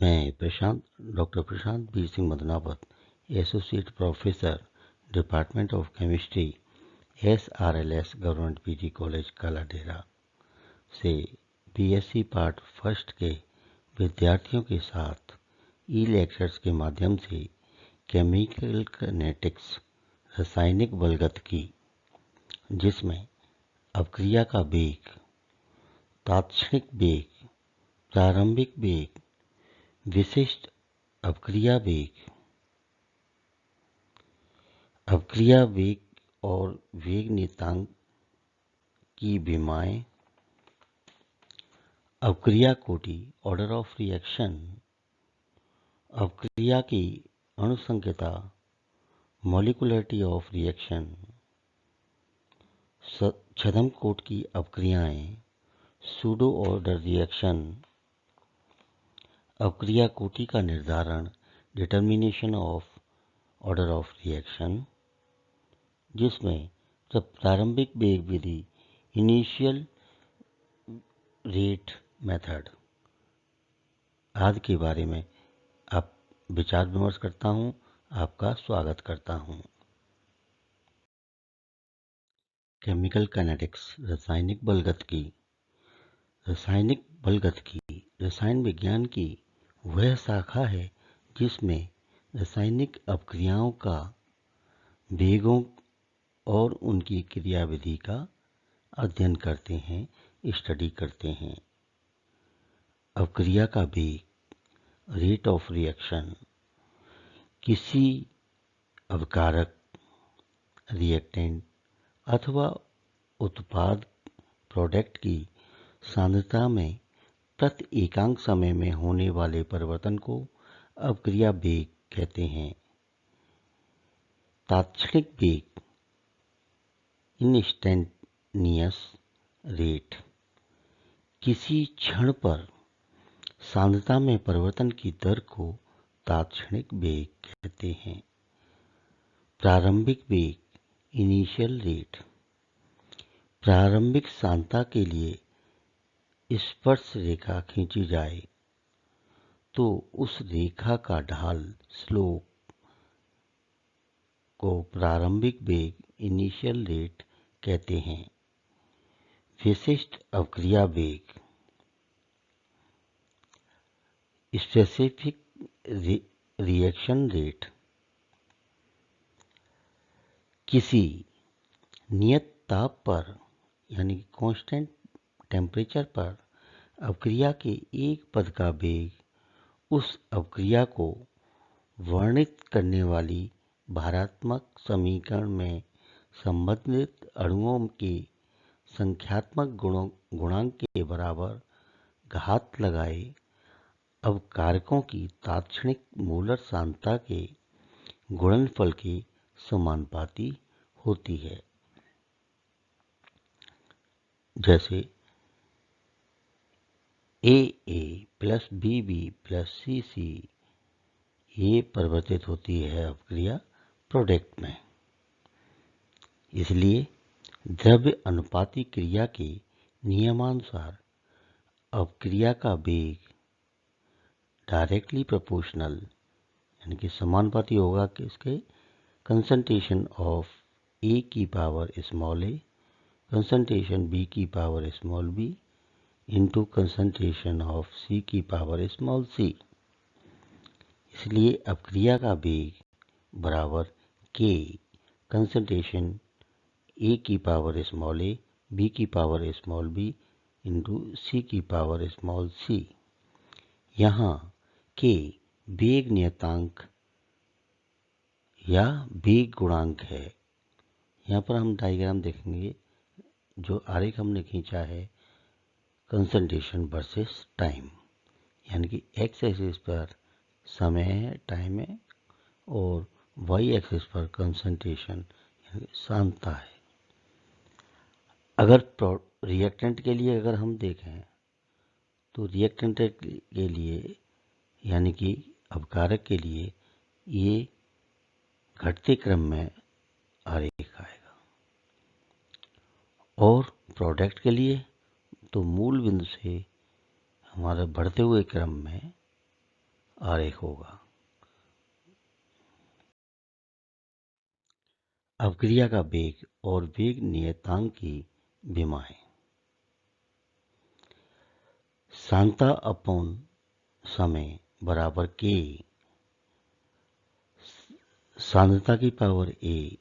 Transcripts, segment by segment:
मैं doctor Prashant B Singh Madanawat, associate professor, department of chemistry, SRLS government PG college Kaladera से BSc part first के विद्यार्थियों के साथ ई लेक्चर्स के माध्यम से केमिकल काइनेटिक्स रासायनिक बलगतिकी, जिसमें अपक्रिया का वेग, तात्क्षणिक वेग, प्रारंभिक वेग, विशिष्ट अपक्रिया वेग और वेग नियतांक की विमाएं, अपक्रिया कोटि ऑर्डर ऑफ रिएक्शन, अपक्रिया की अणुसंख्यता मॉलिक्यूलरिटी ऑफ रिएक्शन, छद्म कोट की अपक्रियाएं सूडो ऑर्डर रिएक्शन, अपक्रिया कोटि का निर्धारण determination of order of reaction, जिसमें प्रारंभिक वेग विधि इनिशियल रेट मेथड आदि के बारे में आप विचार विमर्श करता हूं। आपका स्वागत करता हूं। केमिकल काइनेटिक्स रासायनिक बलगतिकी। रासायनिक बलगतिकी रसायन विज्ञान की वह शाखा है जिसमें रासायनिक अपक्रियाओं का वेगों और उनकी क्रियाविधि का अध्ययन करते हैं, स्टडी करते हैं। अपक्रिया का वेग, रेट ऑफ रिएक्शन, किसी अपकारक, रिएक्टेंट अथवा उत्पाद प्रोडक्ट की सांद्रता में प्रति एकांक समय में होने वाले परिवर्तन को अपक्रिया वेग कहते हैं। तात्क्षणिक वेग, इंस्टेंटेनियस रेट, किसी क्षण पर सांद्रता में परिवर्तन की दर को तात्क्षणिक वेग कहते हैं। प्रारंभिक वेग, इनिशियल रेट, प्रारंभिक सांद्रता के लिए स्पर्श रेखा खींची जाए तो उस रेखा का ढाल स्लोप को प्रारंभिक वेग, इनिशियल रेट कहते हैं। विशिष्ट अपक्रिया वेग, स्पेसिफिक रिएक्शन रेट, किसी नियत ताप पर यानी कांस्टेंट टेम्परेचर पर अपक्रिया के एक पद का वेग उस अपक्रिया को वर्णित करने वाली भारात्मक समीकरण में संबंधित अणुओं के संख्यात्मक गुणांक के बराबर घात लगाए अपकारकों की तात्क्षणिक मोलर सांद्रता के गुणनफल के समानुपाती होती है। जैसे AA plus BB plus CC ये परिवर्तित होती है अपक्रिया प्रोडक्ट में। इसलिए द्रव्य अनुपाती क्रिया के नियमानुसार अपक्रिया का वेग डायरेक्टली प्रोपोर्शनल यानी कि समानुपाती होगा कि इसके कंसंट्रेशन ऑफ A की power small a, concentration B की power small b into concentration of C की पावर स्मॉल c। इसलिए अपक्रिया का वेग बराबर K कंसंट्रेशन A की पावर स्मॉल a, B की power small b into C की पावर स्मॉल c। यहाँ K वेग नियतांक या वेग गुणांक है। यहाँ पर हम डायग्राम देखेंगे, जो आरेख हमने खींचा है कंसंट्रेशन वर्सेस टाइम, यानी कि एक्स एक्सिस पर समय है, टाइम है, और वाई एक्सिस पर कंसंट्रेशन यानी सांद्रता है। अगर रिएक्टेंट के लिए अगर हम देखें तो रिएक्टेंट के लिए यानी कि अपकारक के लिए ये घटते क्रम में आरेख आएगा, और प्रोडक्ट के लिए तो मूल बिंदु से हमारा बढ़ते हुए क्रम में आरेख होगा। अपक्रिया का वेग और वेग नियतांक की विमाएं। सांता अपॉन समय बराबर के सांद्रता की पावर a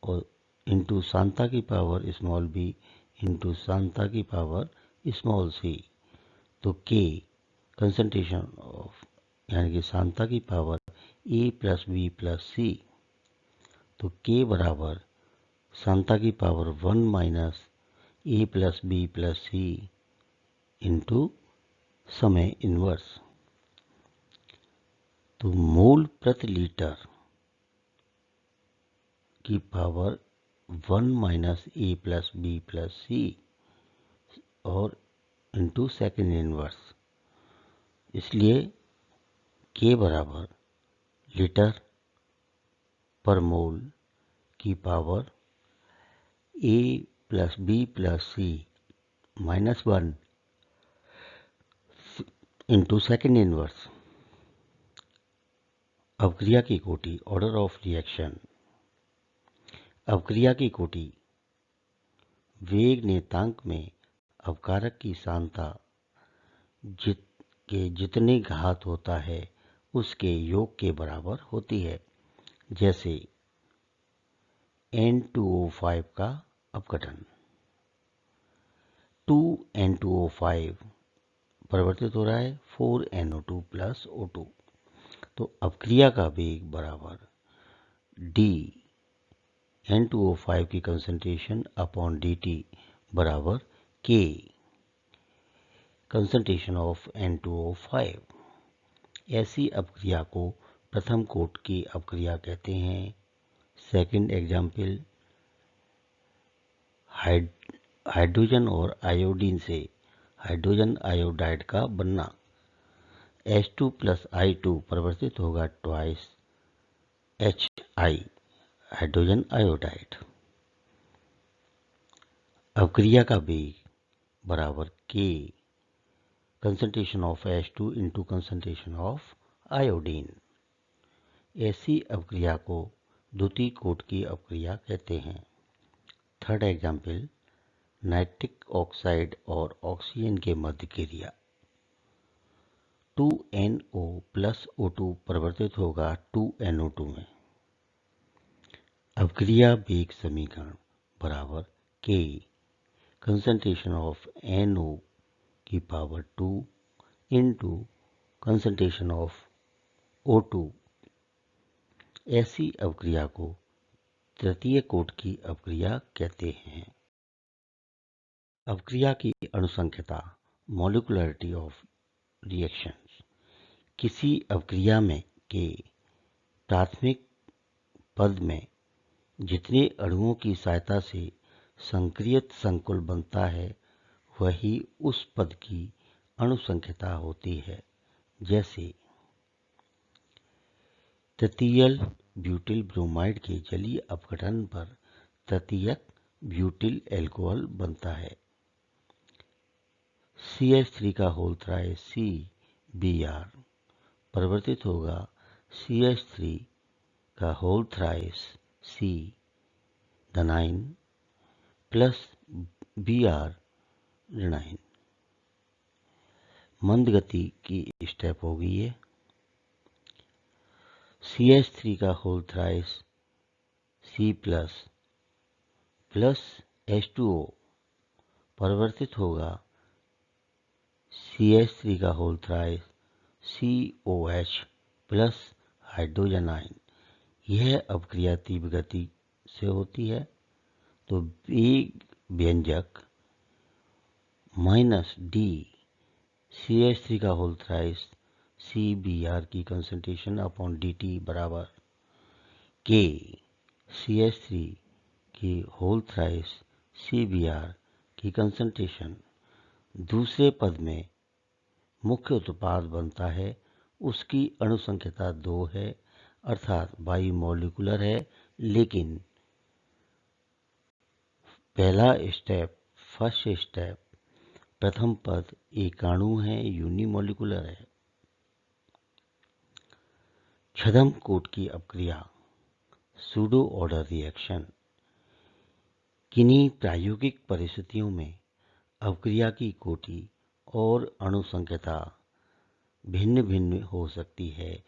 और इंटू सांता की power small b into Santa की पावर स्मॉल c। तो k कंसंट्रेशन ऑफ यानी कि सांता की power a plus b plus c। तो k बराबर सांता की power 1 minus a plus b plus c into समय इनवर्स। तो मोल प्रति लीटर की पावर 1 माइनस ए प्लस बी प्लस सी और इंटू सेकेंड इनवर्स। इसलिए के बराबर लीटर पर मोल की पावर ए प्लस बी प्लस सी माइनस 1 इंटू सेकेंड इनवर्स। अपक्रिया की कोटि ऑर्डर ऑफ रिएक्शन। अपक्रिया की कोटि वेग नियतांक में अपकारक की सांद्रता के जितने घात होता है उसके योग के बराबर होती है। जैसे N2O5 का अपघटन 2N2O5 परिवर्तित हो रहा है 4NO2 प्लस O2। तो अपक्रिया का वेग बराबर D N2O5 की कंसंट्रेशन अपॉन dt बराबर K कंसंट्रेशन ऑफ N2O5। ऐसी अपक्रिया को प्रथम कोट की अपक्रिया कहते हैं। सेकंड एग्जाम्पल हाइड्रोजन और आयोडीन से हाइड्रोजन आयोडाइड का बनना। H2 प्लस I2 परिवर्तित होगा ट्वाइस HI हाइड्रोजन आयोडाइड। अपक्रिया का वेग बराबर K concentration of H2 into concentration of iodine. ऐसी अपक्रिया को द्वितीय कोट की अपक्रिया कहते हैं। थर्ड एग्जाम्पल नाइट्रिक ऑक्साइड और ऑक्सीजन के मध्य क्रिया 2NO प्लस O2 परिवर्तित होगा 2NO2 में। अपक्रिया वेग समीकरण बराबर K कंसंट्रेशन ऑफ NO की power 2 into concentration of O2। ऐसी अपक्रिया को तृतीय कोट की अपक्रिया कहते हैं। अपक्रिया की अणुसंख्यता मॉलिक्यूलरिटी ऑफ रिएक्शंस। किसी अपक्रिया में के प्राथमिक पद में जितने अणुओं की सहायता से संक्रियत संकुल बनता है वही उस पद की अणुसंख्यता होती है। जैसे तृतीयल ब्यूटिल ब्रोमाइड के जलीय अपघटन पर तृतीयक ब्यूटिल अल्कोहल बनता है। CH3 का होल थ्राइस CBr परिवर्तित होगा CH3 का होल थ्राइस C धनाइन प्लस Br ऋणाइन। मंद गति की स्टेप होगी ये। CH3 का whole thrice C plus plus H2O परिवर्तित होगा CH3 का होल थ्राइस COH प्लस हाइड्रोजन आयन। यह अपक्रिया तीव्र गति से होती है। तो वेग व्यंजक माइनस D CH3 का होल थ्राइस CBr की कंसंट्रेशन अपॉन dt बराबर K CH3 की होल थ्राइस CBr की कंसंट्रेशन। दूसरे पद में मुख्य उत्पाद बनता है उसकी अणुसंख्यता 2 है अर्थात बाईमोलिकुलर है, लेकिन पहला स्टेप फर्स्ट स्टेप प्रथम पद एकाणु है यूनिमोलिकुलर है। छद्म कोट की अपक्रिया सूडो ऑर्डर रिएक्शन। किन्हीं प्रायोगिक परिस्थितियों में अपक्रिया की कोटि और अणुसंख्यता भिन्न भिन्न हो सकती है।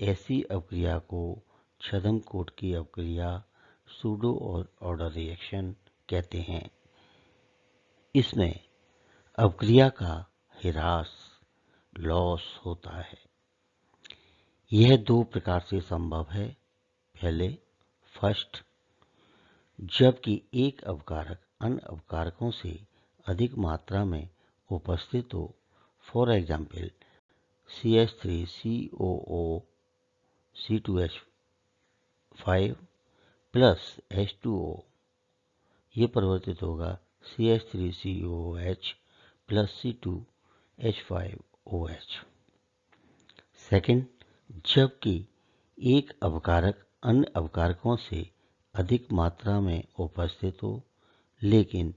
ऐसी अपक्रिया को छद्म कोट की अपक्रिया सूडो ऑर्डर रिएक्शन कहते हैं। इसमें अपक्रिया का ह्रास लॉस होता है। यह दो प्रकार से संभव है। पहले फर्स्ट, जबकि एक अपकारक अन्य अपकारकों से अधिक मात्रा में उपस्थित हो। For example CH3COO C2H5 plus H2O, ये परिवर्तित होगा CH3COOH प्लस C2H5OH। सेकंड, जबकि एक अपकारक अन्य अपकारकों से अधिक मात्रा में उपस्थित हो लेकिन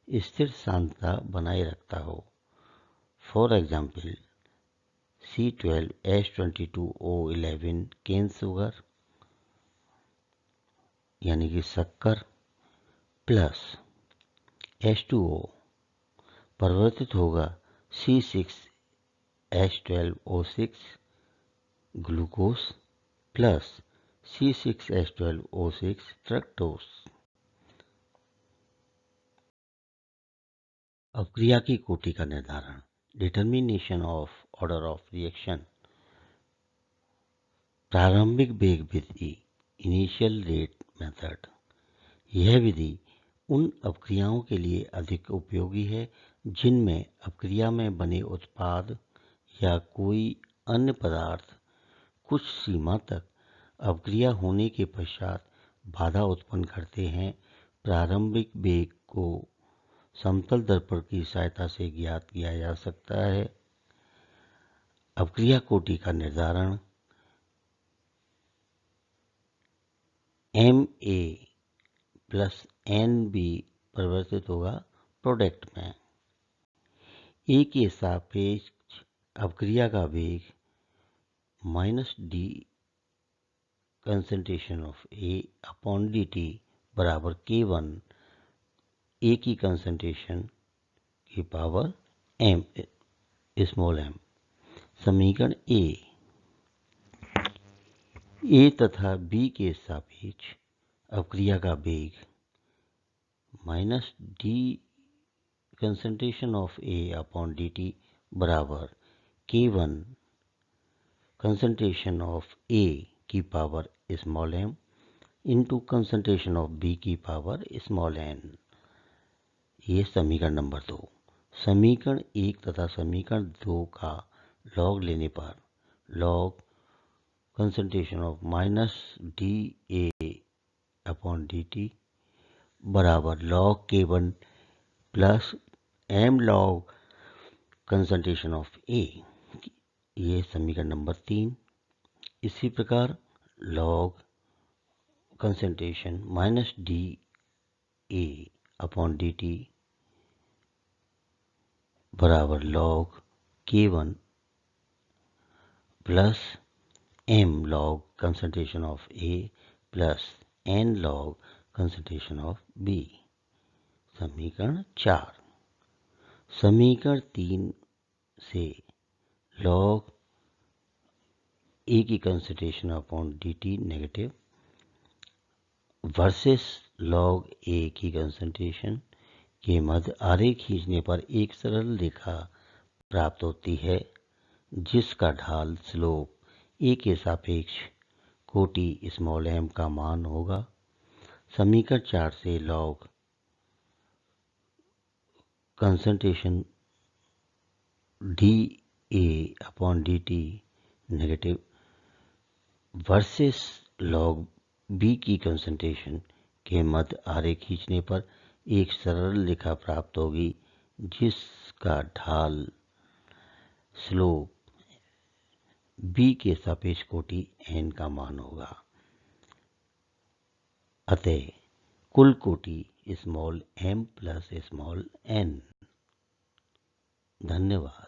स्थिर सांद्रता बनाए रखता हो। For example C12H22O11 cane sugar यानी कि शक्कर प्लस H2O परिवर्तित होगा C6H12O6 glucose plus C6H12O6 fructose. अपक्रिया की कोटि का निर्धारण, determination of order of reaction. प्रारंभिक वेग विधि, इनिशियल रेट मेथड। यह विधि उन अपक्रियाओं के लिए अधिक उपयोगी है जिनमें अपक्रिया में बने उत्पाद या कोई अन्य पदार्थ कुछ सीमा तक अपक्रिया होने के पश्चात बाधा उत्पन्न करते हैं। प्रारंभिक वेग को समतल दर्पण की सहायता से ज्ञात किया जा सकता है। अपक्रिया कोटि का निर्धारण, MA प्लस NB परिवर्तित होगा प्रोडक्ट में। A के सापेक्ष अपक्रिया का वेग minus D concentration of A upon dt बराबर K1 A की कंसंट्रेशन की पावर m स्मॉल m। समीकरण A तथा B के सापेक्ष अपक्रिया का वेग minus D concentration of A upon dt बराबर K1 कंसंट्रेशन ऑफ A की power small m into concentration of B की पावर स्मॉल n। ये समीकरण नंबर 2। समीकरण 1 तथा समीकरण 2 का लॉग लेने पर log concentration of minus DA upon dt बराबर log K1 plus m log concentration of A। ये समीकरण नंबर 3। इसी प्रकार log concentration minus DA upon dt बराबर log K1 plus m log concentration of A plus n log concentration of B। समीकरण 4। समीकरण 3 से log A की concentration upon dt negative versus log A की कंसंट्रेशन के मध्य आरेख खींचने पर एक सरल रेखा प्राप्त होती है जिसका ढाल स्लोप A के सापेक्ष कोटि स्मॉल m का मान होगा। समीकरण 4 से log concentration DA upon dt negative versus log B की कंसंट्रेशन के मध्य आरेख खींचने पर एक सरल रेखा प्राप्त होगी जिसका ढाल स्लोप B के सापेक्ष कोटि n का मान होगा। अतः कुल कोटि small m plus small n। धन्यवाद।